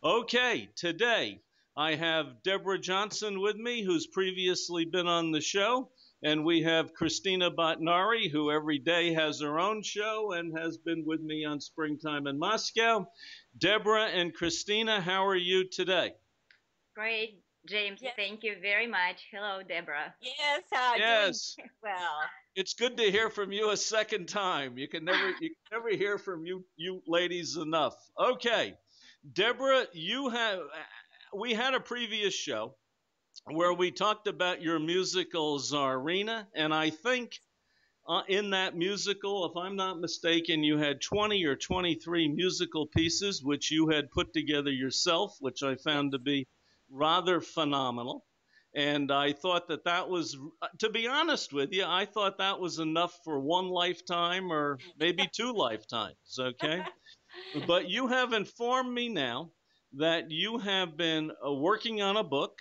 Okay, today I have Deborah Johnson with me, who's previously been on the show, and we have Christina Botnari, who every day has her own show and has been with me on Springtime in Moscow. Deborah and Christina, how are you today? Great, James. Yes, Thank you very much. Hello, Deborah. yes, doing Yes, well. it's good to hear from you a second time. You can never hear from you ladies enough. Okay, Deborah, we had a previous show where we talked about your musical Czarina, and I think in that musical, if I'm not mistaken, you had 20 or 23 musical pieces which you had put together yourself, which I Yes. found to be rather phenomenal. And I thought that was, to be honest with you, I thought that was enough for one lifetime or maybe two lifetimes, okay? But you have informed me now that you have been working on a book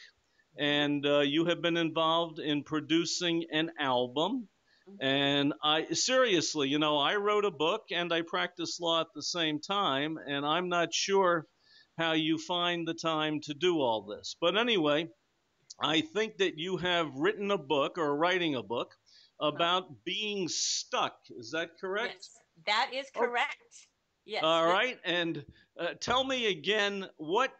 hmm and you have been involved in producing an album. hmm And I seriously, I wrote a book and I practice law at the same time, and I'm not sure how you find the time to do all this. But anyway, I think that you have written a book or writing a book Uh-huh. about being stuck. Is that correct? Yes, that is Oh, correct. Yes, all right. And tell me again what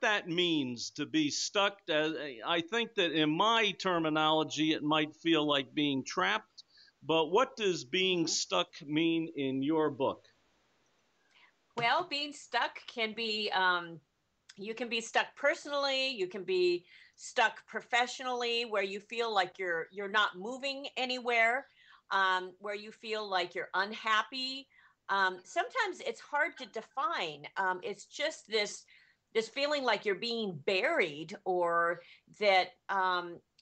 that means to be stuck. I think that in my terminology, it might feel like being trapped. But what does being Mhm. stuck mean in your book? Well, being stuck can be you can be stuck personally, you can be stuck professionally where you feel like you're not moving anywhere, where you feel like you're unhappy. Sometimes it's hard to define. It's just this feeling like you're being buried or that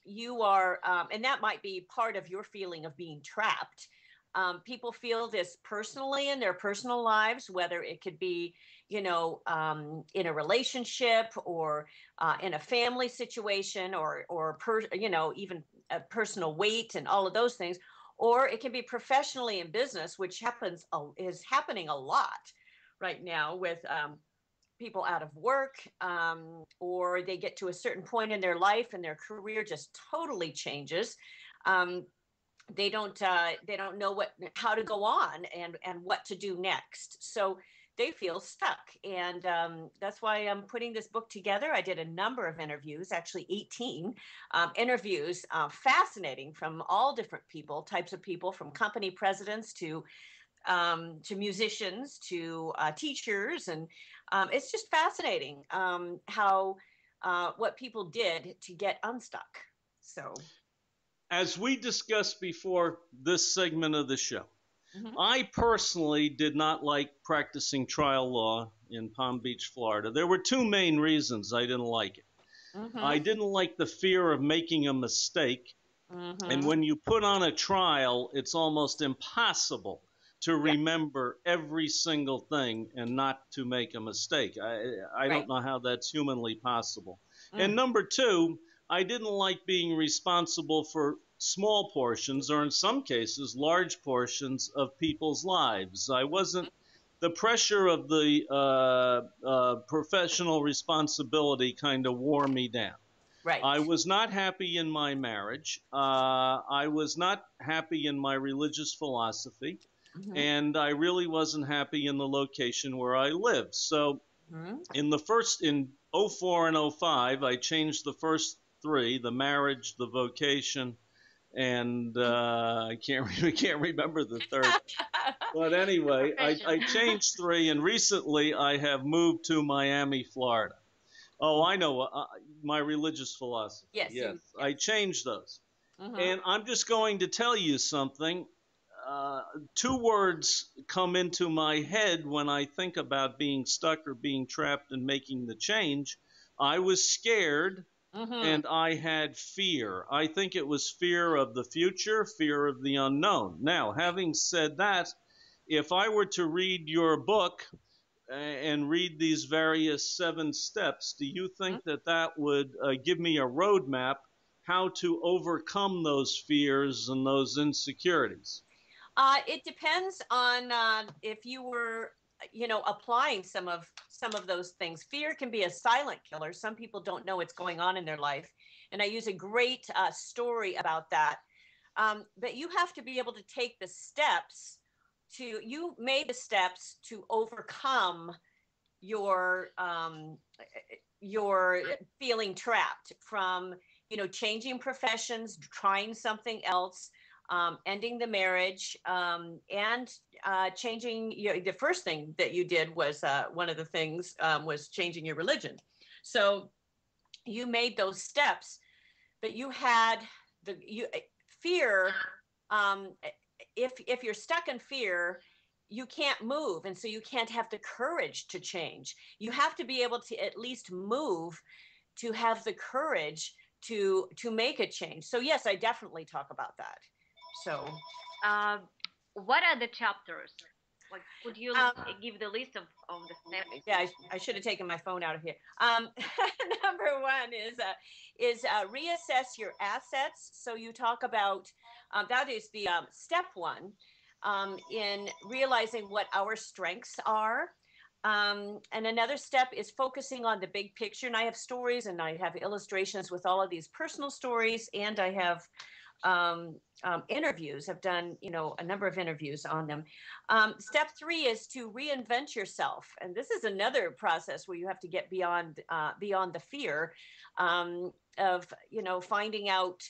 you are, and that might be part of your feeling of being trapped. People feel this personally in their personal lives, whether it could be, in a relationship or in a family situation even a personal weight and all of those things. Or it can be professionally in business, which is happening a lot right now with people out of work, or they get to a certain point in their life and their career just totally changes. Um, they don't know how to go on and what to do next, so they feel stuck. And that's why I'm putting this book together. I did a number of interviews, actually 18 interviews, fascinating, from all different types of people, from company presidents to musicians to teachers. And it's just fascinating how what people did to get unstuck. So As we discussed before this segment of the show, mhm, I personally did not like practicing trial law in Palm Beach, Florida. There were two main reasons I didn't like it. I mhm, didn't like the fear of making a mistake. And mhm. when you put on a trial, it's almost impossible to Yeah, remember every single thing and not to make a mistake. I right. don't know how that's humanly possible. And Mm, number two, I didn't like being responsible for small portions, or in some cases, large portions of people's lives. I wasn't, the pressure of the professional responsibility kind of wore me down. I right. was not happy in my marriage. I was not happy in my religious philosophy. Mhm, And I really wasn't happy in the location where I lived. So mhm. in '04 and '05, I changed the first three: the marriage, the vocation, and I can't remember the third. But The anyway, profession. I changed three, and recently I have moved to Miami, Florida. Oh, I know. My religious philosophy. Yes, Yes, you. Yes. I changed those. Mhm, And I'm just going to tell you something. Two words come into my head when I think about being stuck or being trapped and making the change. I was scared mhm. and I had fear. I think it was fear of the future, fear of the unknown. Now, having said that, if I were to read your book and read these various seven steps, do you Mhm. think that would give me a roadmap how to overcome those fears and those insecurities? It depends on if you were applying some of those things. Fear can be a silent killer. Some people don't know what's going on in their life, and I use a great story about that. But you have to be able to take the steps you made the steps to overcome your feeling trapped from changing professions, trying something else, ending the marriage, and changing the first thing that you did was one of the things was changing your religion. So you made those steps, but you had fear. If you're stuck in fear, you can't move, and so you can't have the courage to change. You have to be able to at least move to have the courage to make a change. So yes, I definitely talk about that. So Uh, what are the chapters? Like, could you give the list of the steps? yeah, I should have taken my phone out of here. Number one is reassess your assets. So you talk about that is the step one in realizing what our strengths are. And another step is focusing on the big picture. And I have stories and I have illustrations with all of these personal stories, and I have interviews. I've done, a number of interviews on them. Step three is to reinvent yourself, and this is another process where you have to get beyond the fear of finding out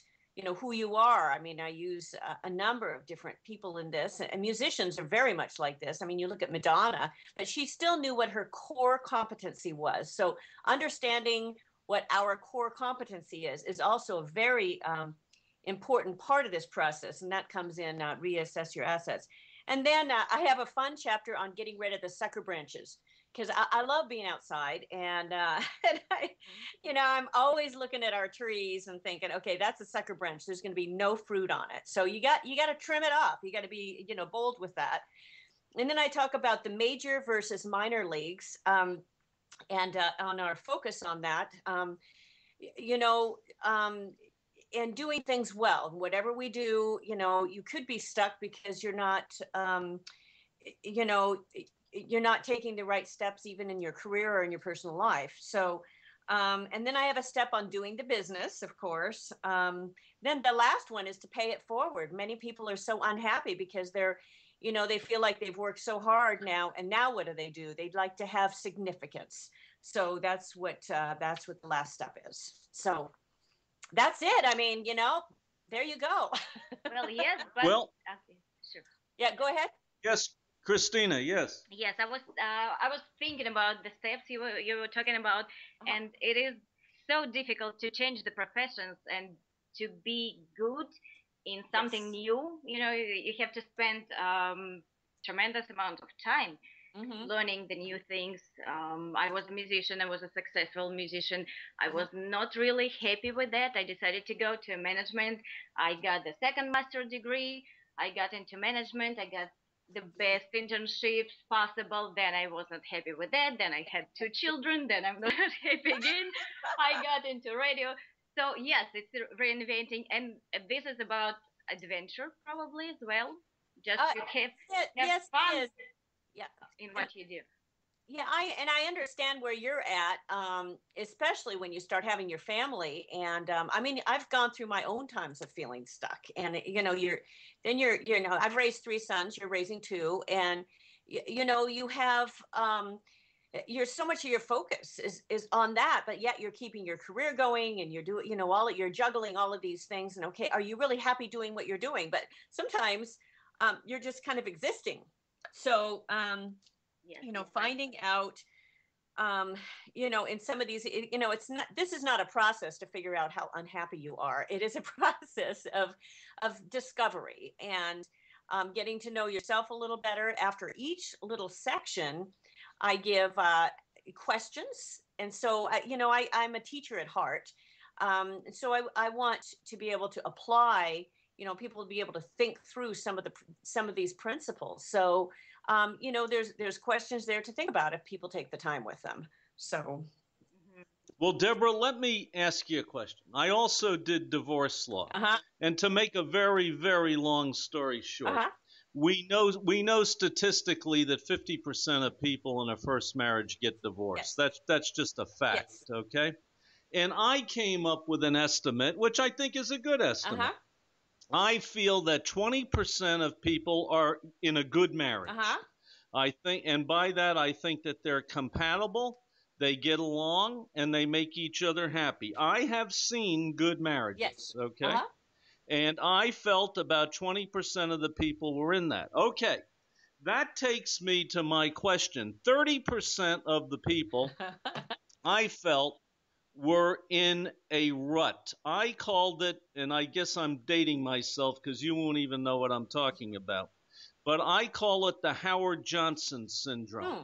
who you are. I mean, I use a number of different people in this, and musicians are very much like this. I mean, you look at Madonna, but she still knew what her core competency was. So understanding what our core competency is also a very important part of this process, and that comes in reassess your assets. And then I have a fun chapter on getting rid of the sucker branches, because I love being outside, and, and I'm always looking at our trees and thinking, okay, that's a sucker branch. There's going to be no fruit on it. So you got to trim it off. You got to be bold with that. And then I talk about the major versus minor leagues, and on our focus on that. And doing things well. Whatever we do, you could be stuck because you're not taking the right steps even in your career or in your personal life. So and then I have a step on doing the business, of course. Then the last one is to pay it forward. Many people are so unhappy because they feel like they've worked so hard now, and now what do? They'd like to have significance. So that's what the last step is. So that's it. I mean, there you go. Well, yes, but Well, okay, sure. Yeah, go ahead. yes, Christina, yes. Yes, I was thinking about the steps you were talking about, and it is so difficult to change the professions and to be good in something new. You have to spend tremendous amount of time learning the new things. I was a musician. I was a successful musician. I was not really happy with that. I decided to go to management. I got the second master degree. I got into management. I got the best internships possible. Then I was not happy with that. Then I had two children. Then I'm not happy again. I got into radio. So yes, it's reinventing, and this is about adventure probably as well. Just to have fun in what you do. Yeah, I understand where you're at, especially when you start having your family. And I mean, I've gone through my own times of feeling stuck. And I've raised three sons. You're raising two, and you have you're so much of your focus is on that, but yet you're keeping your career going, and you're doing you're juggling all of these things. And okay, are you really happy doing what you're doing? But sometimes you're just kind of existing. So Yes, finding out, in some of these, this is not a process to figure out how unhappy you are. It is a process of discovery and getting to know yourself a little better. After each little section, I give questions. And so, I'm a teacher at heart. So I want to be able to apply, people to be able to think through some of these principles. So, there's questions there to think about if people take the time with them. So. Well, Deborah, let me ask you a question. I also did divorce law. And to make a very, very long story short, we know statistically that 50% of people in a first marriage get divorced. Yes. That's just a fact, Yes. okay? And I came up with an estimate, which I think is a good Uh-huh. estimate. I feel that 20% of people are in a good Uh-huh. marriage. I think, and by that, I think that they're compatible, they get along, and they make each other happy. I have seen good marriages, Yes. okay? Uh-huh. And I felt about 20% of the people were in that. Okay, that takes me to my question. 30% of the people I felt were in a rut. I called it, and I guess I'm dating myself because you won't even know what I'm talking about, but I call it the Howard Johnson syndrome. Hmm.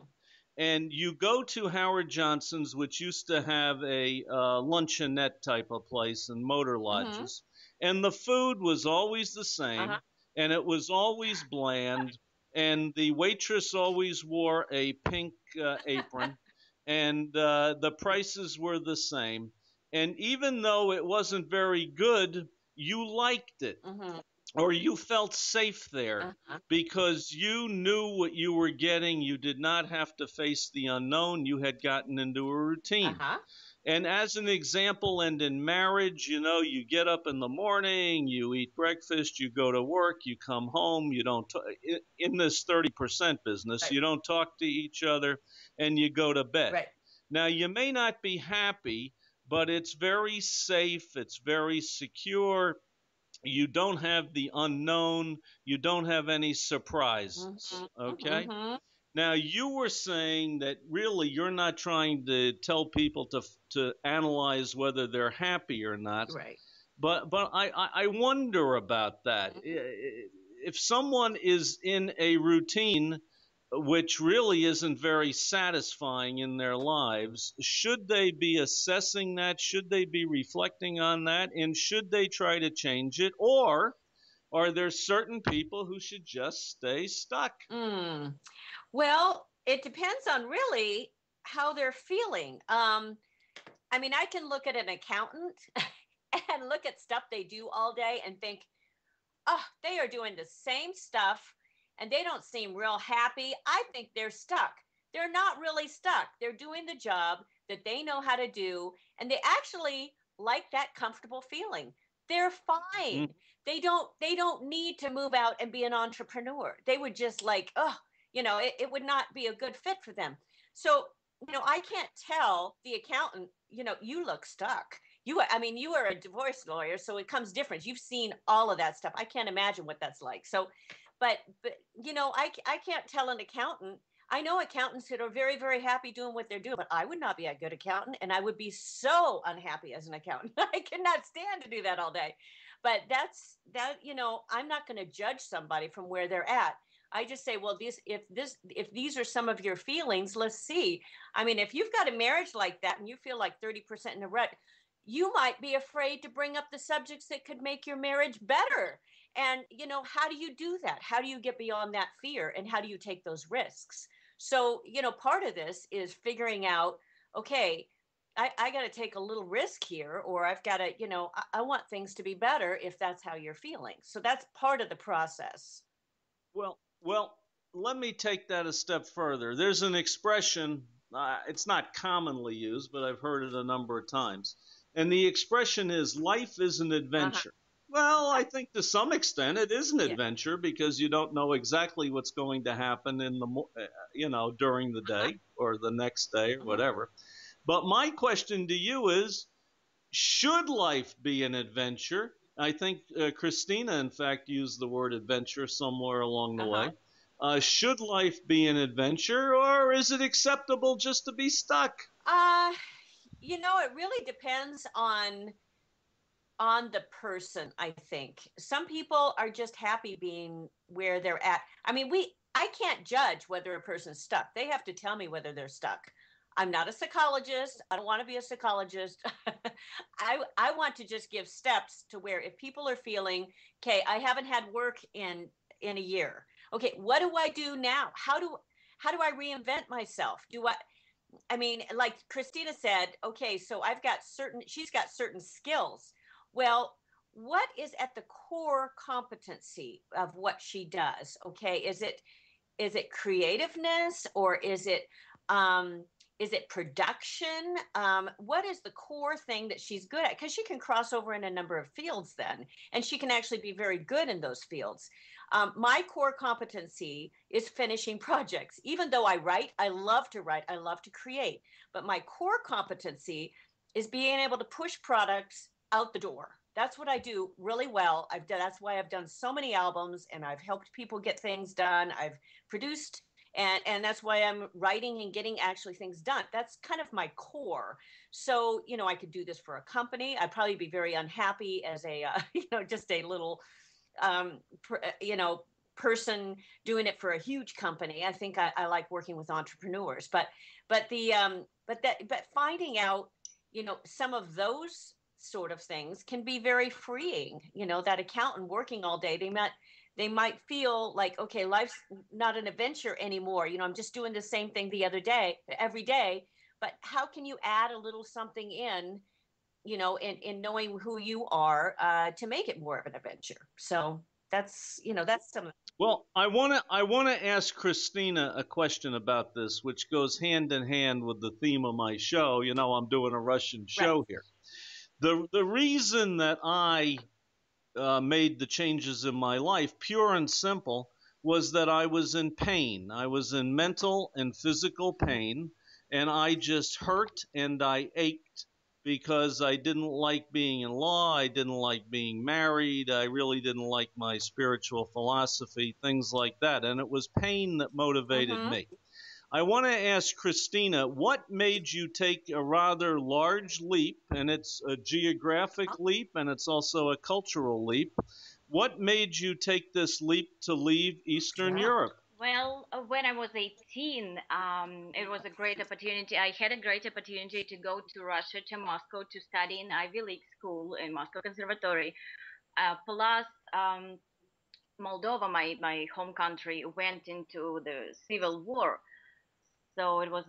And you go to Howard Johnson's, which used to have a luncheonette type of place and motor Mm-hmm. lodges, and the food was always the Uh-huh. same, and it was always bland, and the waitress always wore a pink apron, and the prices were the same. And even though it wasn't very good, you liked it Mm-hmm. or you felt safe there Uh-huh. because you knew what you were getting. You did not have to face the unknown. You had gotten into a routine. Uh-huh. And as an example, and in marriage, you get up in the morning, you eat breakfast, you go to work, you come home, you don't, in this 30% business, Right. you don't talk to each other, and you go to bed. Right. Now, you may not be happy, but it's very safe, it's very secure. You don't have the unknown, you don't have any surprises, Mm-hmm. okay? Mm-hmm. Now you were saying that really you're not trying to tell people to analyze whether they're happy or not, Right. but I wonder about that. Mm-hmm. If someone is in a routine which really isn't very satisfying in their lives, should they be assessing that? Should they be reflecting on that? And should they try to change it? Or are there certain people who should just stay stuck? Mm. Well, it depends on really how they're feeling. I mean, I can look at an accountant and look at stuff they do all day and think, oh, they are doing the same stuff and they don't seem real happy. I think they're stuck. They're not really stuck. They're doing the job that they know how to do and they actually like that comfortable feeling. They're fine. Mm, They don't need to move out and be an entrepreneur. They would just like, oh, it would not be a good fit for them. So, I can't tell the accountant, you look stuck. You are a divorce lawyer, so it comes different. You've seen all of that stuff. I can't imagine what that's like. So, but I can't tell an accountant. I know accountants that are very, very happy doing what they're doing, but I would not be a good accountant, and I would be so unhappy as an accountant. I cannot stand to do that all day. But that's that. I'm not going to judge somebody from where they're at. I just say, well, if these are some of your feelings, let's see. I mean, if you've got a marriage like that and you feel like 30% in a rut, you might be afraid to bring up the subjects that could make your marriage better. And, how do you do that? How do you get beyond that fear? And how do you take those risks? So, part of this is figuring out, okay, I got to take a little risk here, or I've got to, I want things to be better if that's how you're feeling. So that's part of the process. well, let me take that a step further. There's an expression, it's not commonly used, but I've heard it a number of times. And the expression is life is an Uh-huh. adventure. Well, I think to some extent it is an Yeah. adventure because you don't know exactly what's going to happen during the Uh-huh. day or the next day or Hmm. whatever. But my question to you is, should life be an adventure? I think Christina, in fact, used the word adventure somewhere along the Uh-huh. way. Should life be an adventure, or is it acceptable just to be stuck? Uh, it really depends on the person, I think. Some people are just happy being where they're at. I mean, I can't judge whether a person's stuck. They have to tell me whether they're stuck. I'm not a psychologist. I don't want to be a psychologist. I want to just give steps to where if people are feeling, okay, I haven't had work in a year. Okay, what do I do now? How do I reinvent myself? I mean, like Christina said, okay, so she's got certain skills. Well, what is at the core competency of what she does? Okay, is it creativeness, or is it production? What is the core thing that she's good at? Because she can cross over in a number of fields then, and she can actually be very good in those fields. My core competency is finishing projects. Even though I write, I love to write, I love to create, but my core competency is being able to push products out the door. That's what I do really well. That's why I've done so many albums, and I've helped people get things done. I've produced, and that's why I'm writing and getting actually things done. That's kind of my core. So, I could do this for a company. I'd probably be very unhappy as a just a little person doing it for a huge company. I think I like working with entrepreneurs, but finding out, some of those sort of things can be very freeing. That accountant working all day, they might feel like, okay, life's not an adventure anymore. I'm just doing the same thing every day. But how can you add a little something in knowing who you are, to make it more of an adventure? So that's some. Well, I want to ask Christina a question about this, which goes hand in hand with the theme of my show. I'm doing a Russian Right. show here. The reason that I made the changes in my life, pure and simple, was that I was in pain. I was in mental and physical pain, and I just hurt and I ached because I didn't like being in law. I didn't like being married. I really didn't like my spiritual philosophy, things like that. And it was pain that motivated Mm-hmm. me. I want to ask Christina, what made you take a rather large leap, and it's a geographic leap and it's also a cultural leap. What made you take this leap to leave Eastern Yeah. Europe? Well, when I was 18, it was a great opportunity. I had a great opportunity to go to Russia, to Moscow, to study in Ivy League school in Moscow Conservatory. Plus, Moldova, my home country, went into the civil war, so it was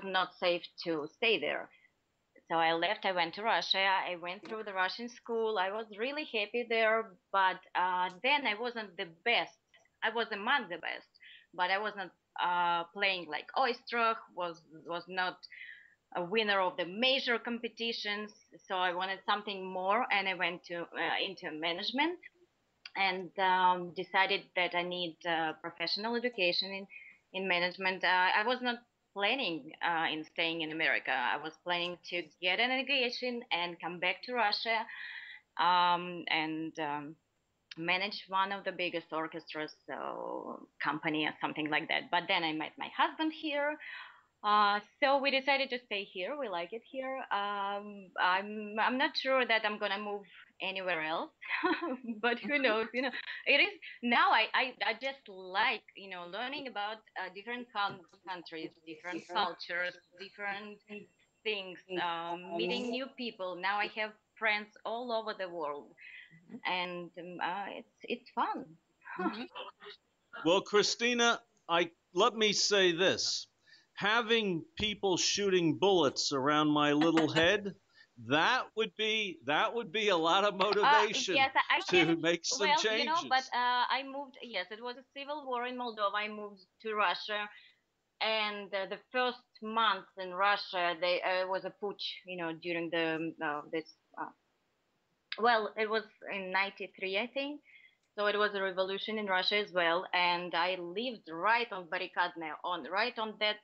not safe to stay there. So I left. I went to Russia. I went through the Russian school. I was really happy there, but then I wasn't the best. I was among the best, but I wasn't playing like Oistrakh. Was not a winner of the major competitions. So I wanted something more, and I went to into management, and decided that I need professional education in management. I was not planning in staying in America. I was planning to get an education and come back to Russia, and manage one of the biggest orchestras, so company or something like that. But then I met my husband here, so we decided to stay here. We like it here. I'm not sure that I'm gonna move anywhere else, but who knows? It is now. I just like learning about different countries, different cultures, different things, meeting new people. Now I have friends all over the world, and it's fun. Mm-hmm. Well, Christina, I let me say this. Having people shooting bullets around my little head, that would be a lot of motivation Yes, I to can. make some Well, but changes. I moved. Yes, it was a civil war in Moldova. I moved to Russia, and the first month in Russia, they was a putsch. During the this. Well, it was in '93, I think. So it was a revolution in Russia as well, and I lived right on Barrikadne, on right on that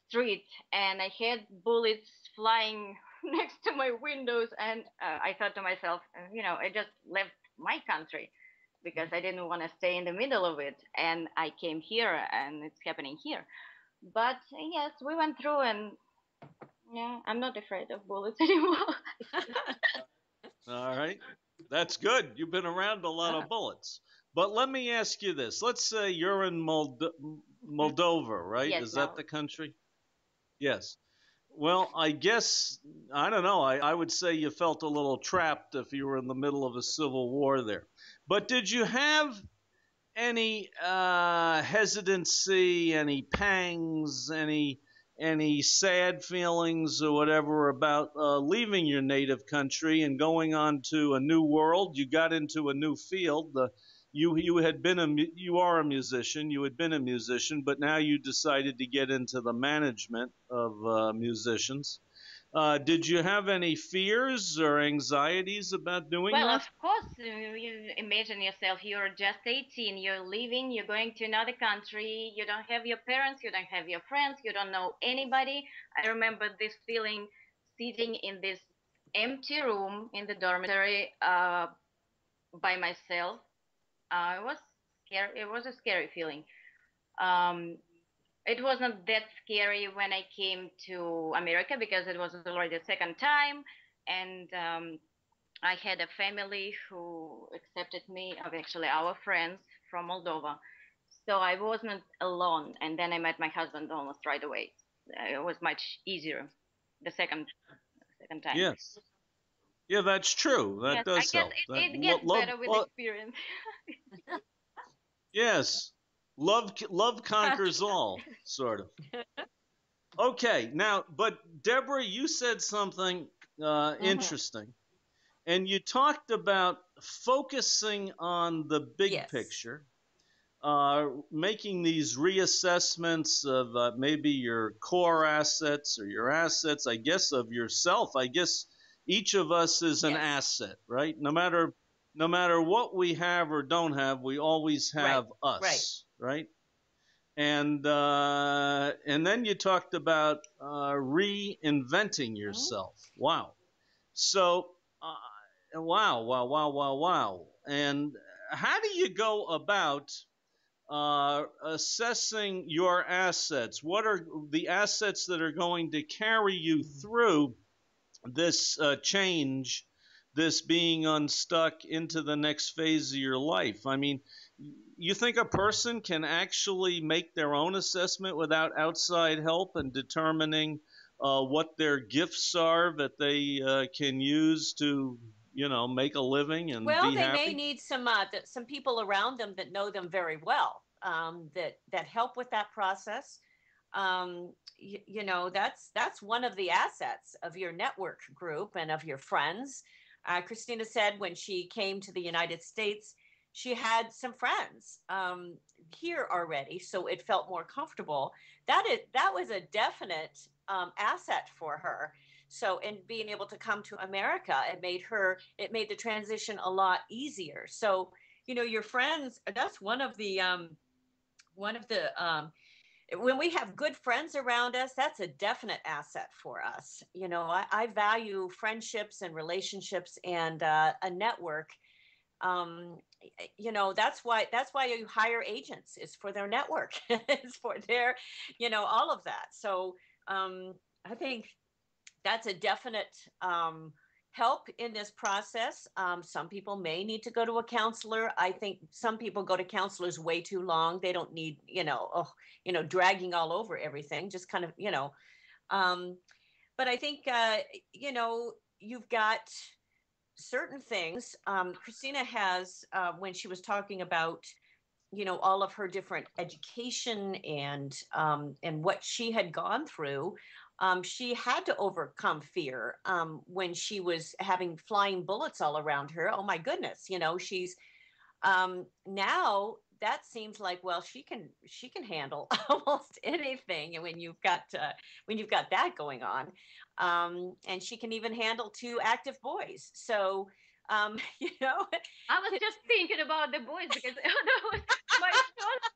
street, and I had bullets flying next to my windows, and I thought to myself, I just left my country because I didn't want to stay in the middle of it, and I came here, and it's happening here. But yes, we went through, and yeah, I'm not afraid of bullets anymore. All right. That's good. You've been around a lot of bullets. But let me ask you this. Let's say you're in Moldova, right? Yes, Is that now. the country? Yes. Well, I guess, I don't know. I would say you felt a little trapped if you were in the middle of a civil war there. But did you have any hesitancy, any pangs, any any sad feelings or whatever about leaving your native country and going on to a new world. You got into a new field. You had been you are a musician. You had been a musician, but now you decided to get into the management of musicians. Did you have any fears or anxieties about doing Well, of that? course, you imagine yourself, you're just 18, you're leaving, you're going to another country, you don't have your parents, you don't have your friends, you don't know anybody. I remember this feeling sitting in this empty room in the dormitory by myself. It was scary. It was a scary feeling. Um, it wasn't that scary when I came to America because it was already the second time, and I had a family who accepted me, actually our friends from Moldova. So I wasn't alone. And then I met my husband almost right away. It was much easier the second time. Yes. Yeah, that's true. That Yes, I does guess help. That it gets love, better with experience. yes, love conquers all, sort of. Okay, now, but Deborah, you said something Hmm. interesting, and you talked about focusing on the big Yes. picture, making these reassessments of maybe your core assets or your assets, I guess, of yourself. I guess each of us is an Yes. asset, right? No matter what we have or don't have, we always Right. have Right. us, right? And then you talked about reinventing Mhm. yourself. Wow. So, wow, wow, wow, wow, wow. And how do you go about assessing your assets? What are the assets that are going to carry you through this change, this being unstuck into the next phase of your life? I mean, you think a person can actually make their own assessment without outside help and determining what their gifts are that they can use to, make a living and Well, be they may happy? need some people around them that know them very well, that help with that process. That's one of the assets of your network group and of your friends. Christina said when she came to the United States, she had some friends here already, so it felt more comfortable. That was a definite asset for her. So, and being able to come to America, it made the transition a lot easier. So, your friends, that's one of the when we have good friends around us, that's a definite asset for us. I value friendships and relationships and a network. um that's why you hire agents, is for their network. It's for their, all of that. So I think that's a definite help in this process. Some people may need to go to a counselor. I think some people go to counselors way too long. They don't need, dragging all over everything. Just kind of, um, but I think, you've got certain things. Christina has, when she was talking about, all of her different education and what she had gone through. She had to overcome fear when she was having flying bullets all around her. Oh my goodness, she's now that seems like, well, she can handle almost anything. And when you've got that going on, and she can even handle two active boys. So you know I was just thinking about the boys because my first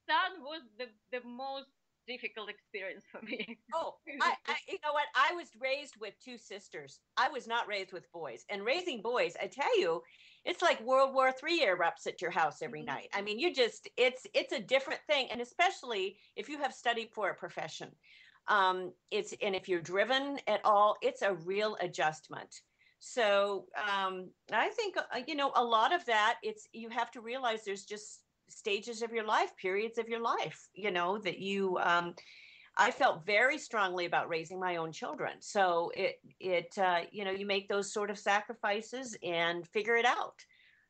son was the most difficult experience for me. Oh, you know what? I was raised with two sisters. I was not raised with boys. And raising boys, I tell you, it's like World War III erupts at your house every Mhm. night. I mean, it's a different thing, and especially if you have studied for a profession, and if you're driven at all, it's a real adjustment. So I think a lot of that, it's you have to realize there's just stages of your life, periods of your life, that you I felt very strongly about raising my own children. So you make those sort of sacrifices and figure it out.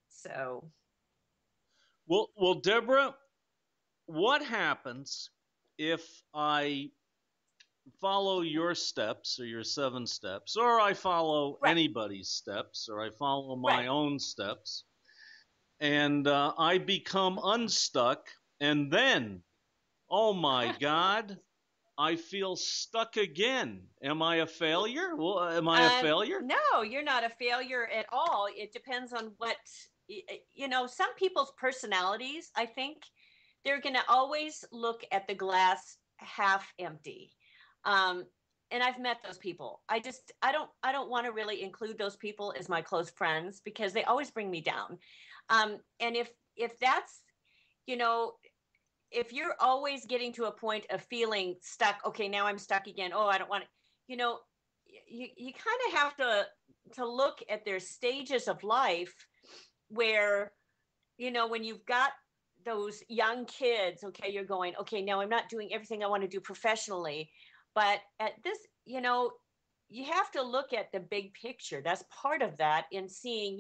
So, Well, Deborah, what happens if I follow your steps or your 7 steps, or I follow Right. anybody's steps, or I follow my Right. own steps, and I become unstuck, and then, oh my God, I feel stuck again. Am I a failure? Well, am I a failure? No, you're not a failure at all. It depends on what, some people's personalities, I think they're going to always look at the glass half empty. Um, and I've met those people. I don't want to really include those people as my close friends because they always bring me down. And if that's, you know, if you're always getting to a point of feeling stuck, okay, now I'm stuck again. Oh, I don't want to, you know, you kind of have to look at their stages of life where, when you've got those young kids, okay, you're going, okay, now I'm not doing everything I want to do professionally, but at this, you have to look at the big picture. That's part of that in seeing,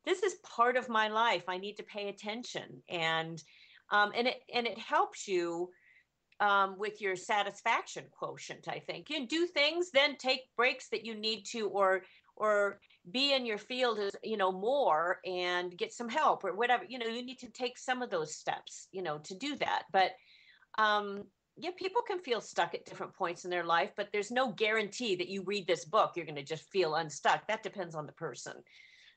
this is part of my life. I need to pay attention, and it helps you with your satisfaction quotient. I think you can do things, then take breaks that you need to, or be in your field as more and get some help or whatever. You need to take some of those steps, to do that. But yeah, people can feel stuck at different points in their life, but there's no guarantee that you read this book you're going to just feel unstuck. That depends on the person.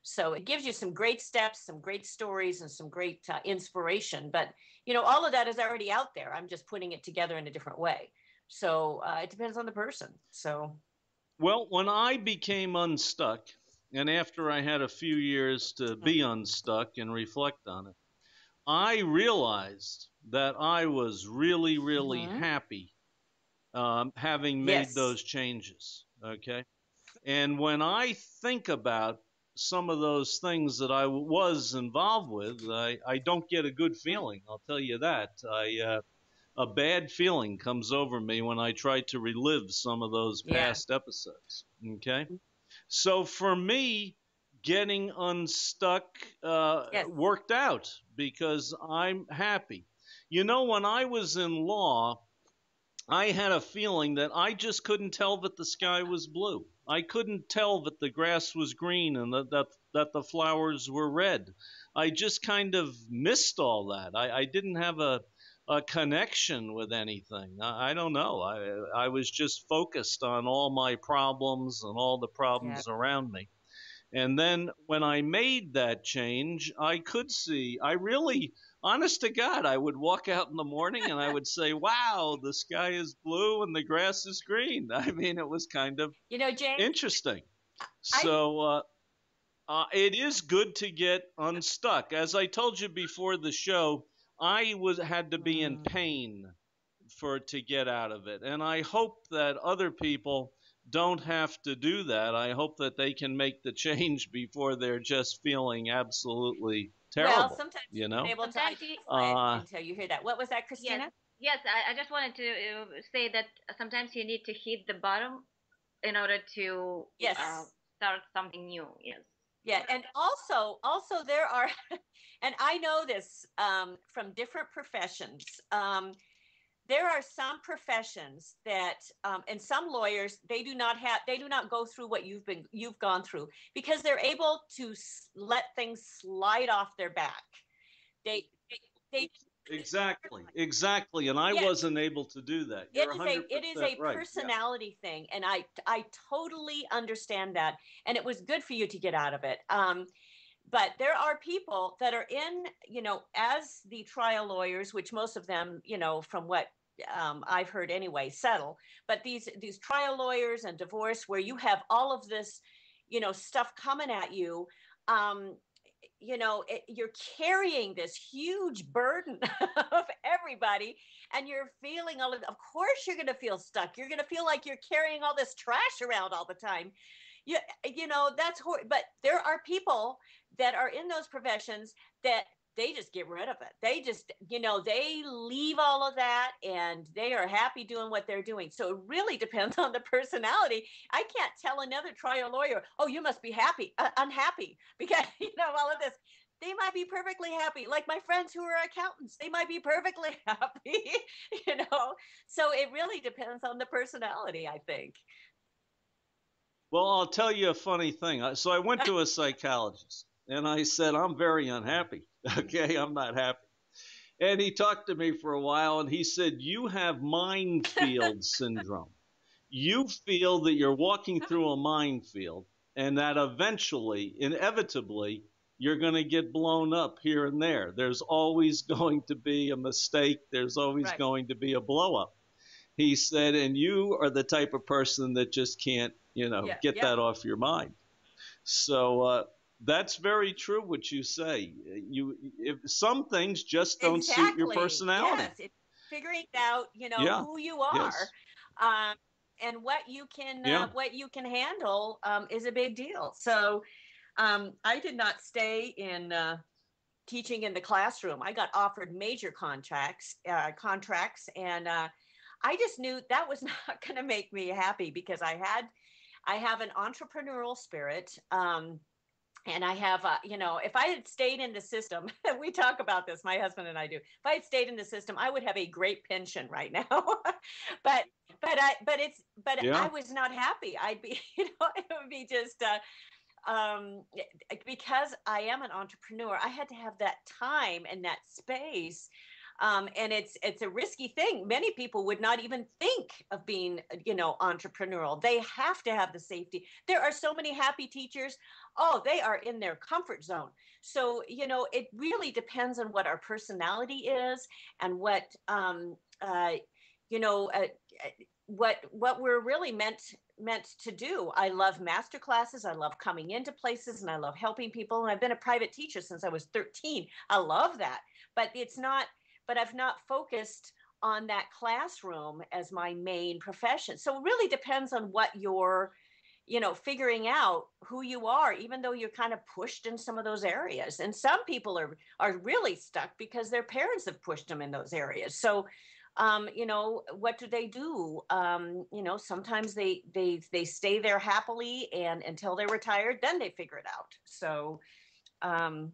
So it gives you some great steps, some great stories, and some great inspiration. But, all of that is already out there. I'm just putting it together in a different way. So it depends on the person. So, Well, when I became unstuck, and after I had a few years to be unstuck and reflect on it, I realized that I was really, really mm-hmm. happy having made Yes. those changes. Okay. And when I think about some of those things that I was involved with, I don't get a good feeling. I'll tell you that. A bad feeling comes over me when I try to relive some of those Yeah. past episodes. Okay. So for me, getting unstuck Yes. worked out because I'm happy. When I was in law, I had a feeling that I just couldn't tell that the sky was blue. I couldn't tell that the grass was green and that the flowers were red. I just kind of missed all that. I didn't have a connection with anything. I don't know. I was just focused on all my problems and all the Yeah. problems around me. And then when I made that change, I could see, I really, honest to God, I would walk out in the morning and I would say, wow, the sky is blue and the grass is green. I mean, it was kind of James, interesting. I So it is good to get unstuck. As I told you before the show, had to be in mm, pain to get out of it. And I hope that other people don't have to do that. I hope that they can make the change before they're just feeling absolutely well, terrible, sometimes you you've been know? able to Sometimes you, identify it Uh, until you hear that. What was that, yes, Christina? yes. I just wanted to say that sometimes you need to hit the bottom in order to Yes. start something new. Yes. Yeah, and also there are, and I know this from different professions. There are some professions that, and some lawyers, they do not go through what you've gone through because they're able to let things slide off their back. They exactly. And I yes, wasn't able to do that. it You're is a 100% it is a right. Yeah. personality thing, and I totally understand that, and it was good for you to get out of it. But there are people that are in, as the trial lawyers, which most of them, from what I've heard anyway, settle. But these trial lawyers and divorce, where you have all of this, stuff coming at you, um, you're carrying this huge burden of everybody, and you're feeling all of course you're going to feel stuck. You're going to feel like you're carrying all this trash around all the time. That's horrible. But there are people that are in those professions that they just get rid of it. They just, they leave all of that and they are happy doing what they're doing. So it really depends on the personality. I can't tell another trial lawyer, oh, you must be happy, unhappy because, all of this. they might be perfectly happy. Like my friends who are accountants, they might be perfectly happy, you know? So it really depends on the personality, I think. Well, I'll tell you a funny thing. So I went to a psychologist and I said, I'm very unhappy. Okay, I'm not happy. And he talked to me for a while and he said, you have minefield syndrome. You feel that you're walking through a minefield and that eventually, inevitably, you're going to get blown up here and there. There's always going to be a mistake. There's always Right. going to be a blow up. He said, and you are the type of person that just can't, Yeah. get Yeah. that off your mind. So that's very true what you say. If some things just don't suit your Exactly. personality. Yes. It's figuring out, Yeah. who you are, Yes. um, and Yeah. what you can handle is a big deal. So I did not stay in teaching in the classroom. I got offered major contracts, and I just knew that was not going to make me happy because I have an entrepreneurial spirit. And I have, if I had stayed in the system, we talk about this, my husband and I do. If I had stayed in the system, I would have a great pension right now. but, but I Yeah. was not happy. I'd be, it would be just, because I am an entrepreneur, I had to have that time and that space. And it's a risky thing. Many people would not even think of being, entrepreneurial. They have to have the safety. There are so many happy teachers. Oh, they are in their comfort zone. So, it really depends on what our personality is and you know, uh, what we're really meant to do. I love master classes. I love coming into places and I love helping people. And I've been a private teacher since I was 13. I love that. But I've not focused on that classroom as my main profession. So it really depends on what you're, figuring out who you are, even though you're kind of pushed in some of those areas. And some people are really stuck because their parents have pushed them in those areas. So what do they do? Sometimes they stay there happily and until they're retired, then they figure it out. So um,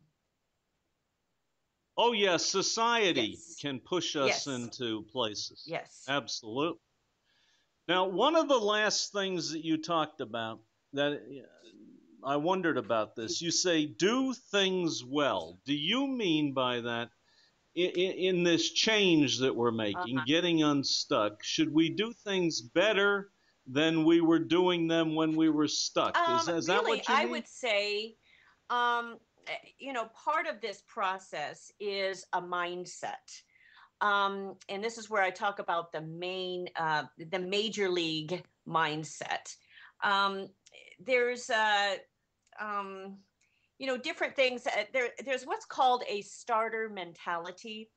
Oh, yes. Society yes, can push us yes, into places. yes. Absolutely. Now, one of the last things that you talked about that I wondered about this, you say do things well. Do you mean by that in this change that we're making, Uh-huh. getting unstuck, should we do things better than we were doing them when we were stuck? Is that Really, what you I mean? would say, um, part of this process is a mindset. And this is where I talk about the major league mindset. Um, there's um, different things. There's what's called a starter mentality.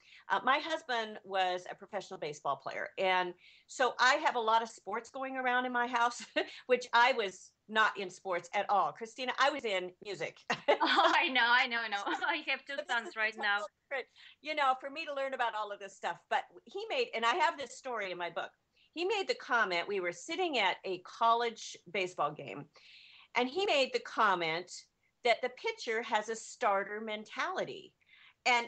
My husband was a professional baseball player, and so I have a lot of sports going around in my house, which I was not in sports at all. Christina, I was in music. Oh, I know. I have two So this sons is right a now. total different, for me to learn about all of this stuff. But he made, and I have this story in my book. He made the comment. We were sitting at a college baseball game, and he made the comment that the pitcher has a starter mentality. And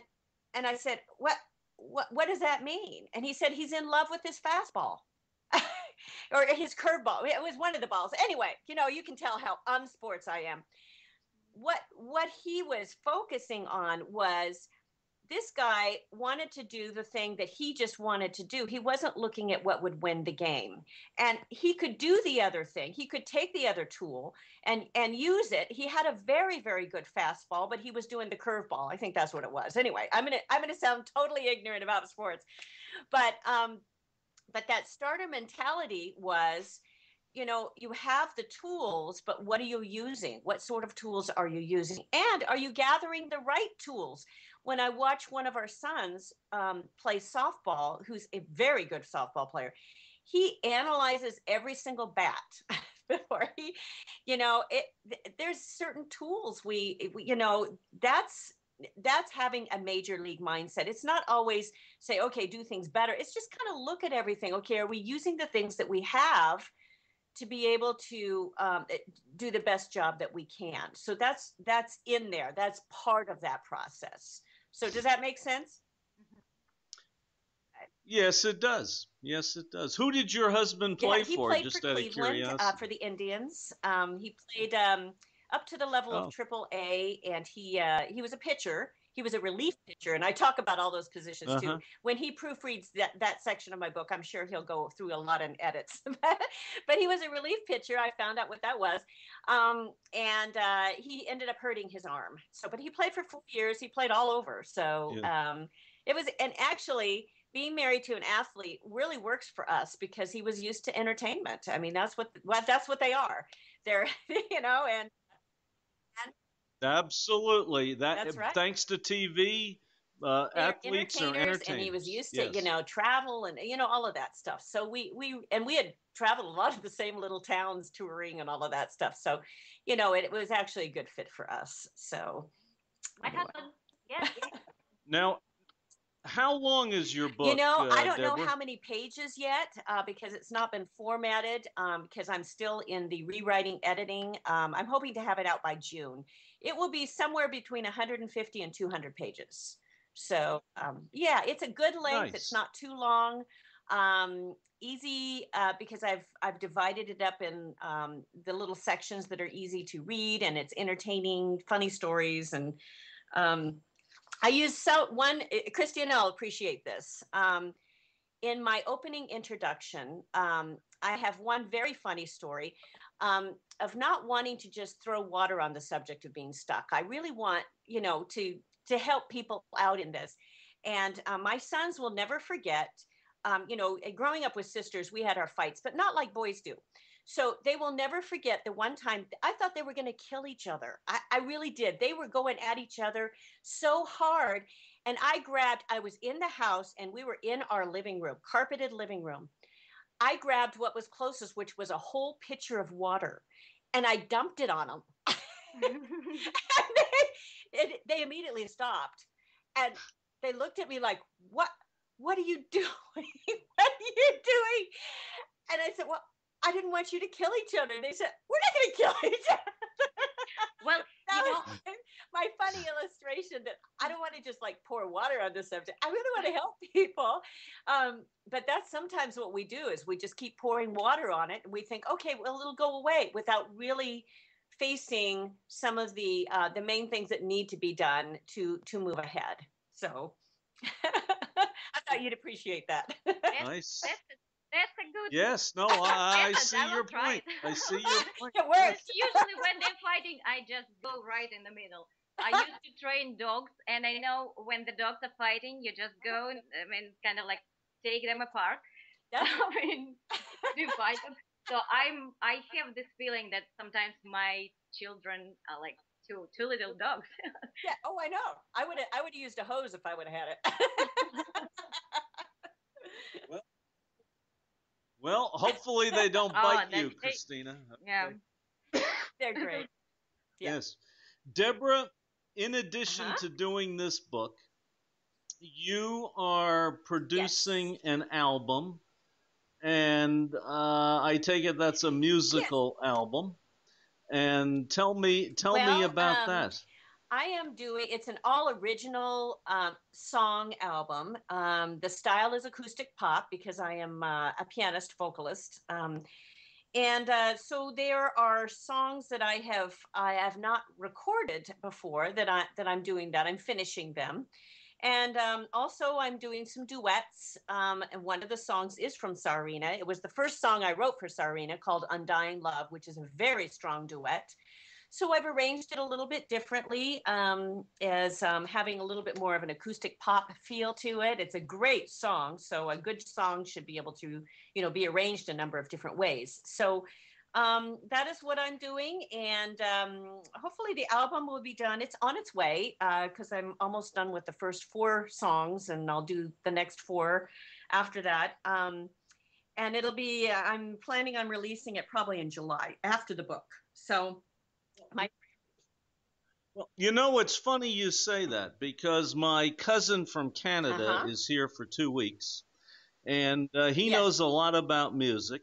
I said, what does that mean? And he said he's in love with his fastball. Or his curveball. It was one of the balls. Anyway, you can tell how unsports I am. What he was focusing on was this guy wanted to do the thing that he just wanted to do. He wasn't looking at what would win the game. And he could do the other thing. He could take the other tool and use it. He had a very, very good fastball, but he was doing the curveball. I think that's what it was. Anyway, I'm gonna sound totally ignorant about sports. But that starter mentality was, you have the tools, but what are you using? What sort of tools are you using? And are you gathering the right tools? When I watch one of our sons play softball, who's a very good softball player, he analyzes every single bat before he, there's certain tools that's having a major league mindset. It's not always say, okay, do things better. It's just kind of look at everything. Okay, are we using the things that we have to be able to do the best job that we can. So that's in there. That's part of that process. So does that make sense? Yes, it does. Yes, it does. Who did your husband Yeah, play he for, played for just out of Cleveland curiosity? for the Indians. He played up to the level of Oh, Triple A, and he was a pitcher. He was a relief pitcher, and I talk about all those positions too. uh-huh. When he proofreads that section of my book, I'm sure he'll go through a lot of edits. But he was a relief pitcher. I found out what that was, and he ended up hurting his arm. So, but he played for 4 years. He played all over. So Yeah. it was, and actually being married to an athlete really works for us because he was used to entertainment. I mean, that's what they are. They're, and Absolutely. that's right. Thanks to TV, They're athletes are entertainers, and he was entertainers. used to, Yes. travel and, all of that stuff. So we had traveled a lot of the same little towns touring and all of that stuff. So, it was actually a good fit for us. So My anyway. husband, yes. Now, how long is your book, I don't know Deborah? how many pages yet because it's not been formatted because I'm still in the rewriting, editing. I'm hoping to have it out by June. It will be somewhere between 150 and 200 pages. So yeah, it's a good length. It's Nice. not too long. Easy because I've divided it up in the little sections that are easy to read, and it's entertaining, funny stories, and I use Christian will appreciate this. In my opening introduction, I have one very funny story of not wanting to just throw water on the subject of being stuck. I really want, to help people out in this. And my sons will never forget, growing up with sisters, we had our fights, but not like boys do. So they will never forget the one time I thought they were going to kill each other. I really did. They were going at each other so hard. And I was in the house and we were in our living room, carpeted living room. I grabbed what was closest, which was a whole pitcher of water, and I dumped it on them. And they immediately stopped. And they looked at me like, what are you doing? What are you doing? And I said, well, I didn't want you to kill each other. And they said, we're not going to kill each other. Well, that was my funny illustration that I don't want to just like pour water on the subject. I really want to help people. But that's sometimes what we do is we just keep pouring water on it. And we think, okay, well, it'll go away without really facing some of the main things that need to be done to move ahead. So I thought you'd appreciate that. Nice. That's a good. Yes, no, I method. see your try point. it. I see your point. It works. Usually when they're fighting, I just go right in the middle. I used to train dogs, and I know when the dogs are fighting, you just go and kind of like take them apart. That's I mean, do fight them. So I have this feeling that sometimes my children are like two little dogs. yeah. Oh, I know. I would have used a hose if I would have had it. Well, hopefully they don't bite you, Christina. Yeah. They're great. Yeah. Yes. Deborah, in addition to doing this book, you are producing an album, and I take it that's a musical album. And tell me about that. I am doing, it's an all original song album. The style is acoustic pop because I am a pianist vocalist. So there are songs that I have not recorded before that I'm doing that. I'm finishing them. And also I'm doing some duets. And one of the songs is from Tsarina. It was the first song I wrote for Tsarina called Undying Love, which is a very strong duet. So I've arranged it a little bit differently as having a little bit more of an acoustic pop feel to it. It's a great song. So a good song should be able to, be arranged a number of different ways. So that is what I'm doing. And hopefully the album will be done. It's on its way because I'm almost done with the first 4 songs, and I'll do the next 4 after that. And it'll be, I'm planning on releasing it probably in July after the book. So well, it's funny you say that because my cousin from Canada is here for 2 weeks, and he knows a lot about music.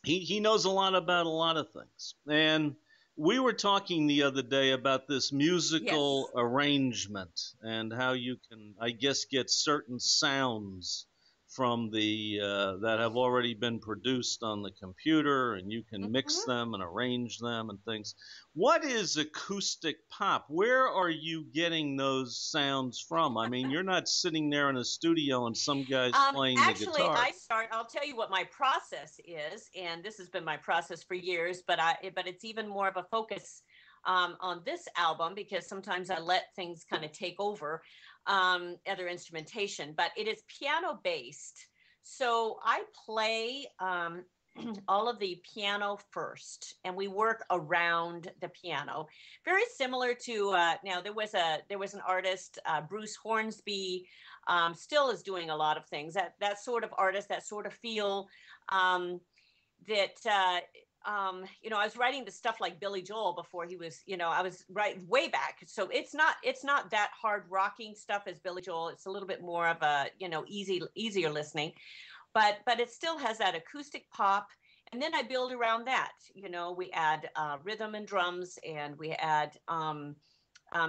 he knows a lot about a lot of things. And we were talking the other day about this musical Yes. arrangement and how you can, I guess, get certain sounds from the that have already been produced on the computer, and you can mix Hmm. them and arrange them and things. What is acoustic pop? Where are you getting those sounds from? I mean, you're not sitting there in a studio and some guy's playing the Actually, guitar. I'll tell you what my process is, and this has been my process for years, but it's even more of a focus on this album because sometimes I let things kind of take over other instrumentation, but it is piano based. So I play all of the piano first, and we work around the piano. Very similar to now there was an artist, Bruce Hornsby, still is doing a lot of things. That sort of artist, that sort of feel. Um, that I was writing the stuff like Billy Joel before he was, I was right way back. So it's not that hard rocking stuff as Billy Joel. It's a little bit more of a easier listening, but it still has that acoustic pop. And then I build around that. We add rhythm and drums, and we add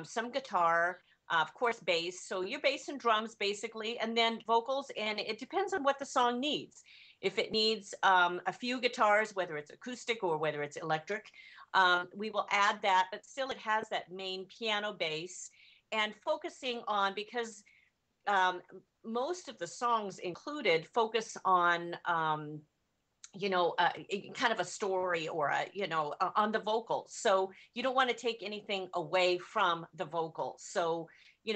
some guitar, of course, bass. So your bass and drums, basically, and then vocals. And it depends on what the song needs. If it needs a few guitars, whether it's acoustic or whether it's electric, we will add that. But still, it has that main piano bass, and focusing on because um, most of the songs included focus on kind of a story or on the vocals. So you don't want to take anything away from the vocals. So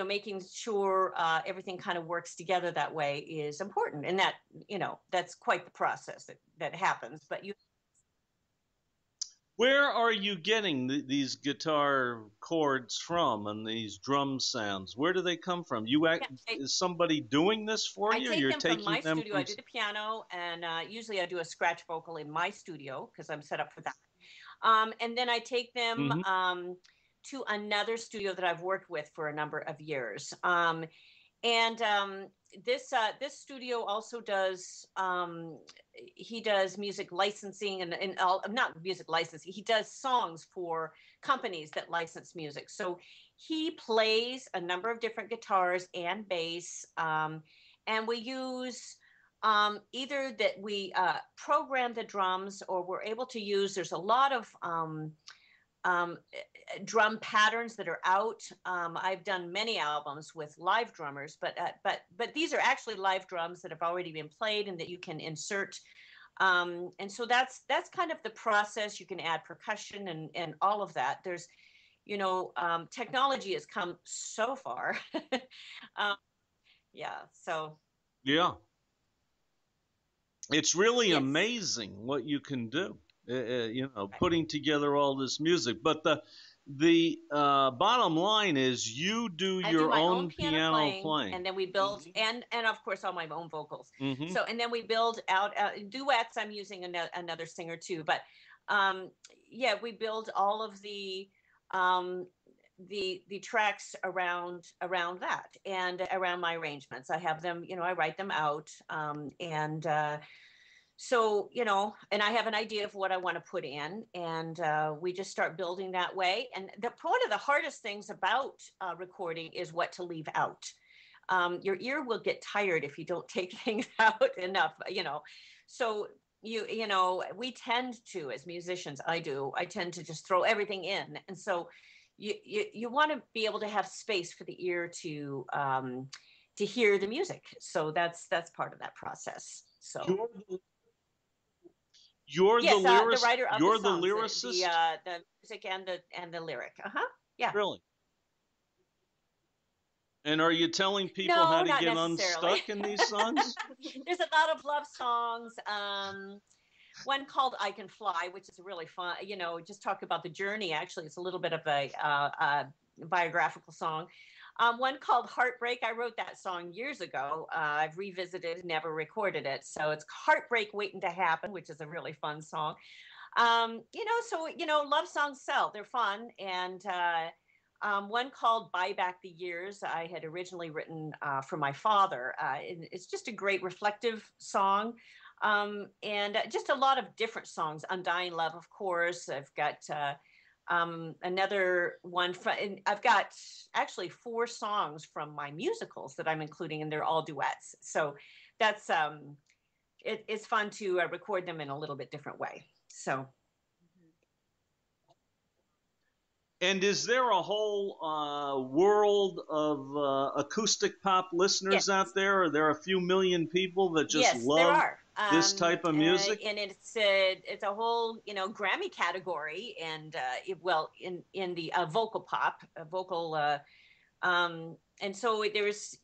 making sure everything kind of works together that way is important, and that's quite the process that happens. But you Where are you getting these guitar chords from and these drum sounds? Where do they come from? yeah, Is somebody doing this for I you? take You're them from taking my them studio. I from. do the piano, and usually I do a scratch vocal in my studio because I'm set up for that. And then I take them Hmm. to another studio that I've worked with for a number of years. And this studio also does he does music licensing and all, not music licensing. He does songs for companies that license music. So he plays a number of different guitars and bass, and we use either that we program the drums, or we're able to use. There's a lot of um, drum patterns that are out. I've done many albums with live drummers, but these are actually live drums that have already been played and that you can insert. And so that's kind of the process. You can add percussion and all of that. There's technology has come so far. um, yeah. So Yeah, it's really yes. amazing what you can do. Right. Putting together all this music. But the bottom line is you do I do your my own own piano piano playing, playing. and then we build, and of course all my own vocals. Hmm. So and then we build out duets. I'm using another singer too, but um, yeah, we build all of um, the tracks around that and around my arrangements. I have them, I write them out, and so and I have an idea of what I want to put in, and we just start building that way. And one of the hardest things about recording is what to leave out. Your ear will get tired if you don't take things out enough, so we tend to, as musicians, I tend to just throw everything in, and so you want to be able to have space for the ear to hear the music. So that's part of that process. So You're the yes, the lyricist. writer of the You're the songs, lyricist. the music and the lyric. Uh huh. Yeah. Really? And are you telling people how No, to not get necessarily. unstuck in these songs? There's a lot of love songs. One called "I Can Fly," which is really fun. Just talk about the journey. Actually, it's a little bit of a biographical song. One called "Heartbreak." I wrote that song years ago. I've revisited, never recorded it. So it's "Heartbreak Waiting to Happen," which is a really fun song. So love songs sell. They're fun, and one called "Buy Back the Years" I had originally written for my father. And it's just a great reflective song. And just a lot of different songs. Undying Love, of course. I've got another one from, and I've got actually 4 songs from my musicals that I'm including, and they're all duets. So that's it's fun to record them in a little bit different way. So. And is there a whole world of acoustic pop listeners Yes. out there? Are there a few million people that just Yes, there love are. this type of music? And it's a whole Grammy category, and well in the vocal pop, vocal, and so there's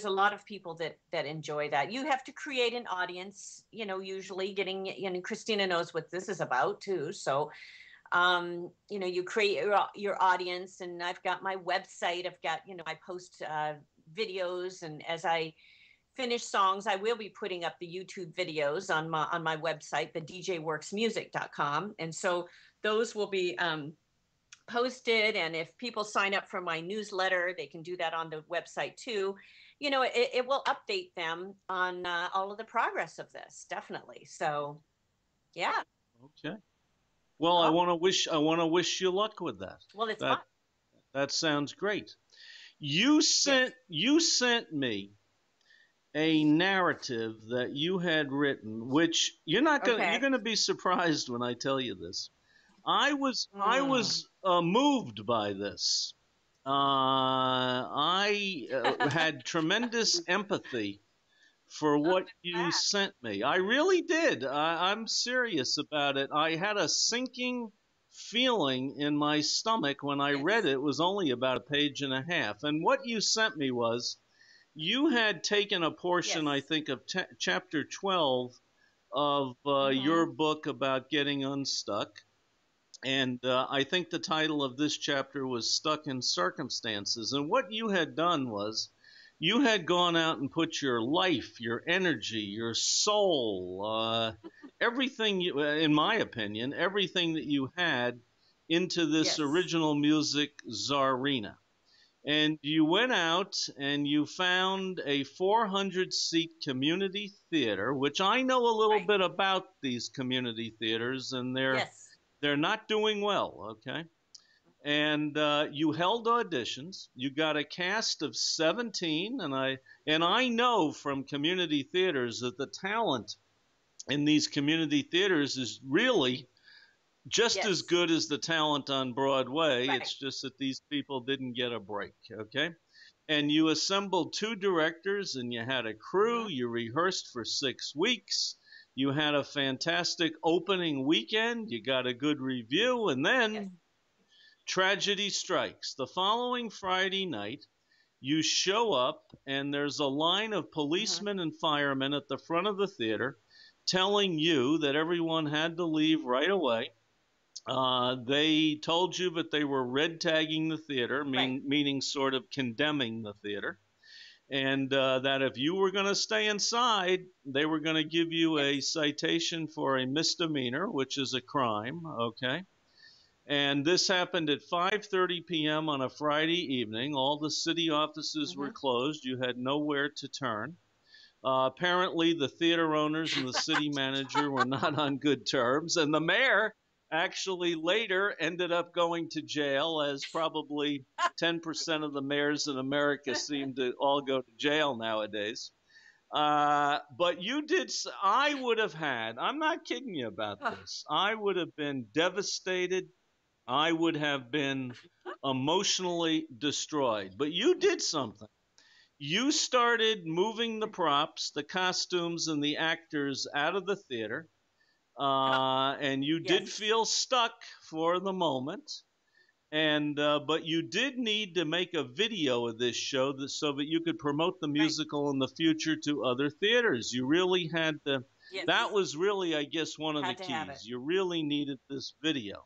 a lot of people that enjoy that. You have to create an audience, usually getting, Christina knows what this is about too. So you create your audience, and I've got my website. I've got, I post videos, and as I finish songs, I will be putting up the YouTube videos on my website, the djworksmusic.com. And so those will be posted. And if people sign up for my newsletter, they can do that on the website too. It will update them on all of the progress of this, definitely. So, yeah. Okay. Well, I want to wish you luck with that. Well, it's fun. That sounds great. You sent me a narrative that you had written, which you're going to be surprised when I tell you this. I was moved by this. I had tremendous empathy for what you sent me. I really did. I'm serious about it. I had a sinking feeling in my stomach when I read it. It was only about a page and a half. And what you sent me was, you had taken a portion, I think, of chapter 12 of your book about getting unstuck. And I think the title of this chapter was Stuck in Circumstances. And what you had done was, you had gone out and put your life, your energy, your soul, everything, in my opinion, everything that you had into this original music Tsarina. And you went out and you found a 400-seat community theater, which I know a little bit about these community theaters, and they're not doing well, okay? And you held auditions. You got a cast of 17, and I know from community theaters that the talent in these community theaters is really just as good as the talent on Broadway. It's just that these people didn't get a break, okay? And you assembled 2 directors, and you had a crew. You rehearsed for 6 weeks. You had a fantastic opening weekend. You got a good review, and then tragedy strikes. The following Friday night, you show up, and there's a line of policemen and firemen at the front of the theater telling you that everyone had to leave right away. They told you that they were red tagging the theater, meaning sort of condemning the theater, and that if you were going to stay inside, they were going to give you a citation for a misdemeanor, which is a crime, okay? And this happened at 5:30 p.m. on a Friday evening. All the city offices were closed. You had nowhere to turn. Apparently, the theater owners and the city manager were not on good terms, and the mayor actually later ended up going to jail, as probably 10% of the mayors in America seem to all go to jail nowadays. But you did. I would have had, I'm not kidding you about this, I would have been devastated. I would have been emotionally destroyed. But you did something. You started moving the props, the costumes, and the actors out of the theater. And you did feel stuck for the moment. And but you did need to make a video of this show so that you could promote the musical in the future to other theaters. You really had to. That was really, I guess, one of the keys. You really needed this video.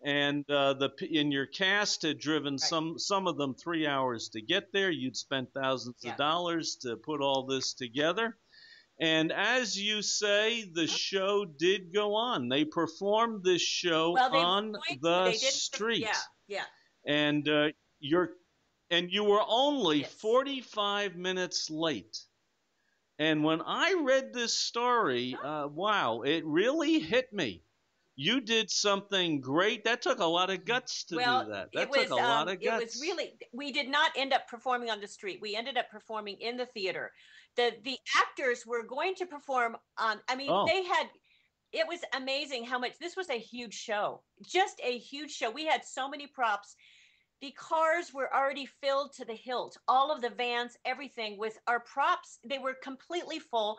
And your cast had driven some of them 3 hours to get there. You'd spent thousands of dollars to put all this together. And as you say, the show did go on. They performed this show on the street. And you were only 45 minutes late And when I read this story, wow, it really hit me. You did something great. That took a lot of guts to Well, do that. That took a lot of it was guts. really, we did not end up performing on the street. We ended up performing in the theater. The actors were going to perform on, I mean, Oh, they had, it was amazing how much, this was a huge show, just a huge show. We had so many props. The cars were already filled to the hilt, all of the vans, everything with our props. They were completely full.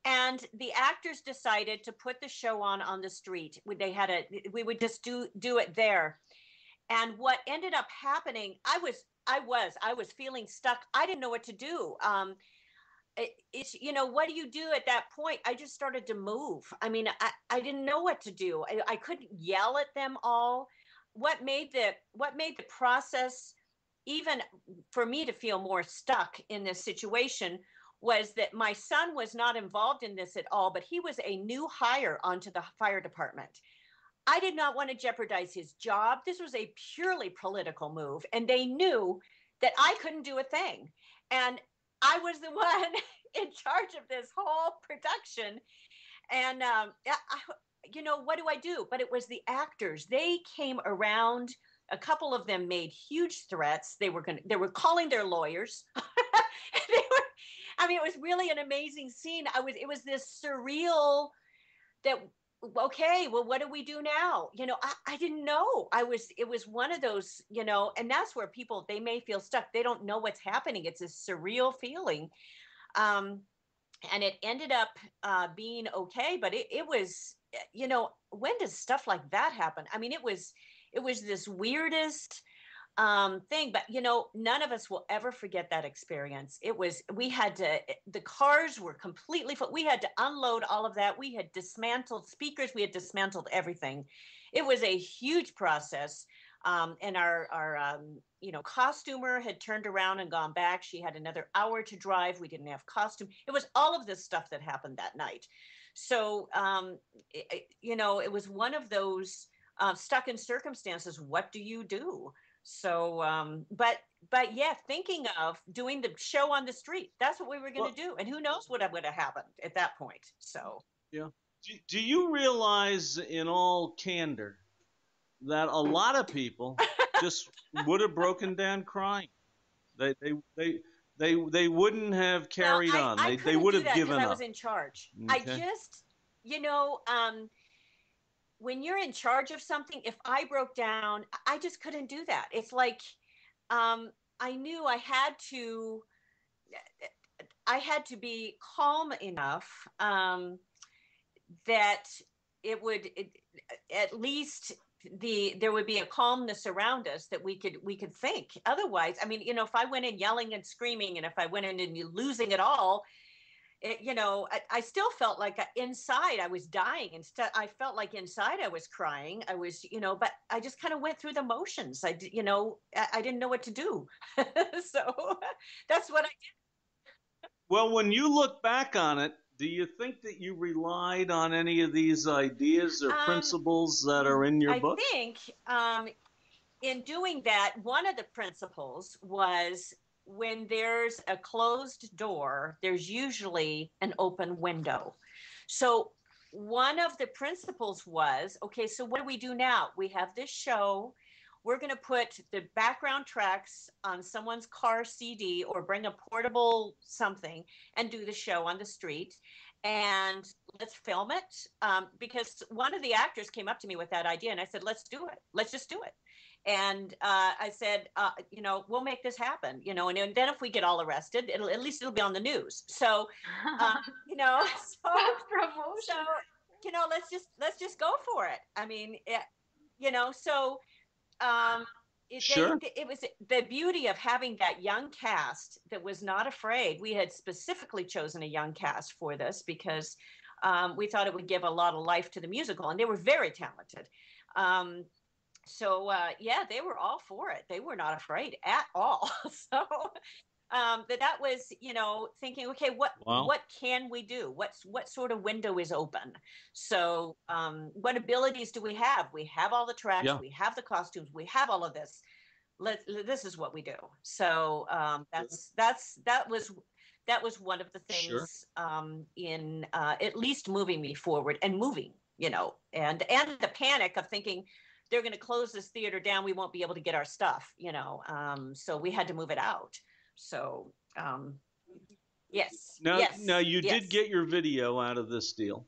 And the actors decided to put the show on the street. They had a, we would just do it there. And what ended up happening, I was feeling stuck. I didn't know what to do. It's, what do you do at that point? I just started to move. I mean, I didn't know what to do. I couldn't yell at them all. What made the process, even for me to feel more stuck in this situation, was that my son was not involved in this at all, but he was a new hire onto the fire department. I did not want to jeopardize his job. This was a purely political move, and they knew that I couldn't do a thing. And I was the one in charge of this whole production. And what do I do? But it was the actors. They came around. A couple of them made huge threats. They were calling their lawyers. they were, I mean, it was really an amazing scene. It was this surreal that, okay, well, what do we do now? I didn't know. It was one of those, and that's where people, they may feel stuck. They don't know what's happening. It's a surreal feeling. Um, and it ended up being okay, but it was, when does stuff like that happen? I mean, it was this weirdest thing, but none of us will ever forget that experience. The cars were completely full. We had to unload all of that. We had dismantled speakers. We had dismantled everything. It was a huge process. And our costumer had turned around and gone back. She had another hour to drive. We didn't have costume. It was all of this stuff that happened that night. So, it was one of those stuck in circumstances. What do you do? So, but yeah, thinking of doing the show on the street, that's what we were going well, to do. And who knows what would have happened at that point. So, yeah. Do you realize, in all candor, that a lot of people just would have broken down crying? They they they they wouldn't have well, carried I, on. I They couldn't would do have that because given I was up. in charge. I Okay. just, you know, um, when you're in charge of something, if I broke down, I just couldn't do that. It's like, I knew I had to be calm enough, that at least there would be a calmness around us that we could think. Otherwise, I mean, if I went in yelling and screaming, and if I went in and losing it all, I still felt like inside I was dying. Instead, I felt like inside I was crying. I was, but I just kind of went through the motions. I didn't know what to do. So that's what I Well, when you look back on it, do you think that you relied on any of these ideas or did. principles that are in your I book? think in doing that, one of the principles was, when there's a closed door, there's usually an open window. So one of the principles was, okay, so what do we do now? We have this show. We're going to put the background tracks on someone's car CD, or bring a portable something and do the show on the street. And let's film it. Because one of the actors came up to me with that idea, and I said, let's do it. Let's just do it. And I said, we'll make this happen, and then if we get all arrested, at least it'll be on the news. So, so, so, Promotion. let's just go for it. I mean, so Sure. it was the beauty of having that young cast that was not afraid. We had specifically chosen a young cast for this because we thought it would give a lot of life to the musical, and they were very talented. So yeah, they were all for it. They were not afraid at all. So that was, thinking, okay, what Wow. what can we do? What sort of window is open? So what abilities do we have? We have all the tracks, Yeah. we have the costumes, we have all of this. This is what we do. So that was that was one of the Sure. things in at least moving me forward and moving, and the panic of thinking they're going to close this theater down. We won't be able to get our stuff, so we had to move it out. So, yes, Now yes, you did yes, get your video out of this deal.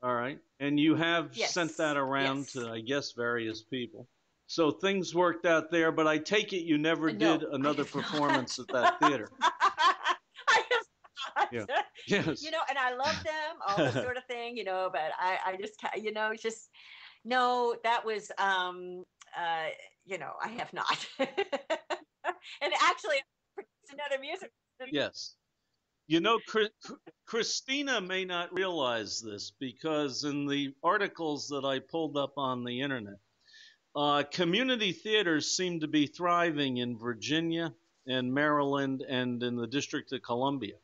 All right. And you have sent that yes, around yes. to, I guess, various people. So things worked out there, but I take it you never did No, I another have not. performance at that theater. I have Yeah. not. Yes. And I love them, all this sort of thing, but I just, just, no, that was, I have not. And actually, it's another music. Yes. Christina may not realize this because in the articles that I pulled up on the internet, community theaters seem to be thriving in Virginia and Maryland and in the District of Columbia.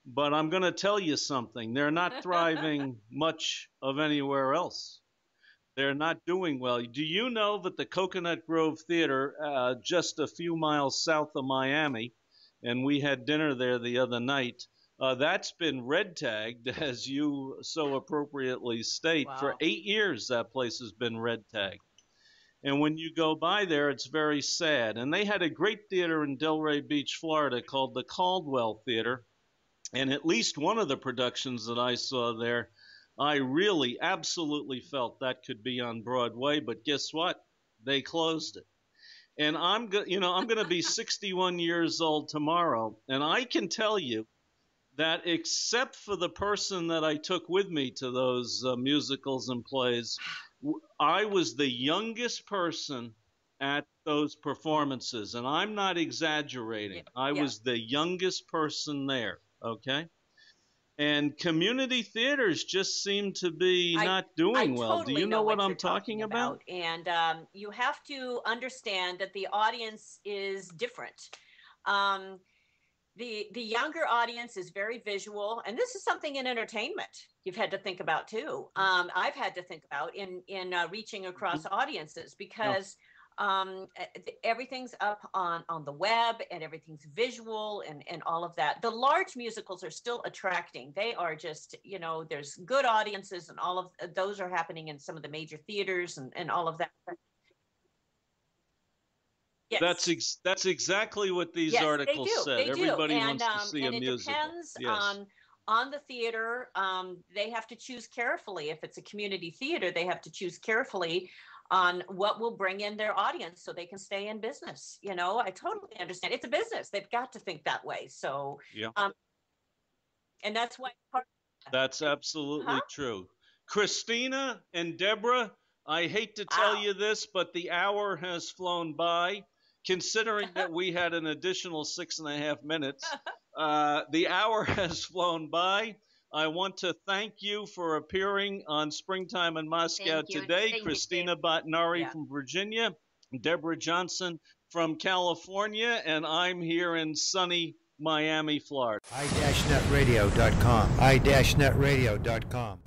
But I'm going to tell you something. They're not thriving much of anywhere else. They're not doing well. Do you know that the Coconut Grove Theater, just a few miles south of Miami, and we had dinner there the other night, that's been red tagged, as you so appropriately state. Wow. For 8 years, that place has been red tagged. And when you go by there, it's very sad. And they had a great theater in Delray Beach, Florida called the Caldwell Theater. And at least one of the productions that I saw there, I really absolutely felt that could be on Broadway. But guess what? They closed it. And I'm going to be 61 years old tomorrow, and I can tell you that except for the person that I took with me to those musicals and plays, I was the youngest person at those performances, and I'm not exaggerating. I was the youngest person there, okay? And community theaters just seem to be not doing well. Totally Do you know what you're I'm talking about? And you have to understand that the audience is different. The younger audience is very visual, and this is something in entertainment you've had to think about too. I've had to think about in reaching across audiences because everything's up on the web and everything's visual and all of that. The large musicals are still attracting. They are just, there's good audiences, and all of those are happening in some of the major theaters and all of that. Yes. That's exactly what these articles said. They Everybody do. wants to see a it musical. Depends Yes. on the theater. They have to choose carefully. If it's a community theater, they have to choose carefully on what will bring in their audience so they can stay in business. I totally understand. It's a business. They've got to think that way. So, yeah. And that's why. That's absolutely true. Christina and Deborah, I hate to tell you this, but the hour has flown by. Considering that we had an additional 6.5 minutes, the hour has flown by. I want to thank you for appearing on Springtime in Moscow today. Christina Botnari from Virginia, Deborah Johnson from California, and I'm here in sunny Miami, Florida. i-netradio.com. i-netradio.com.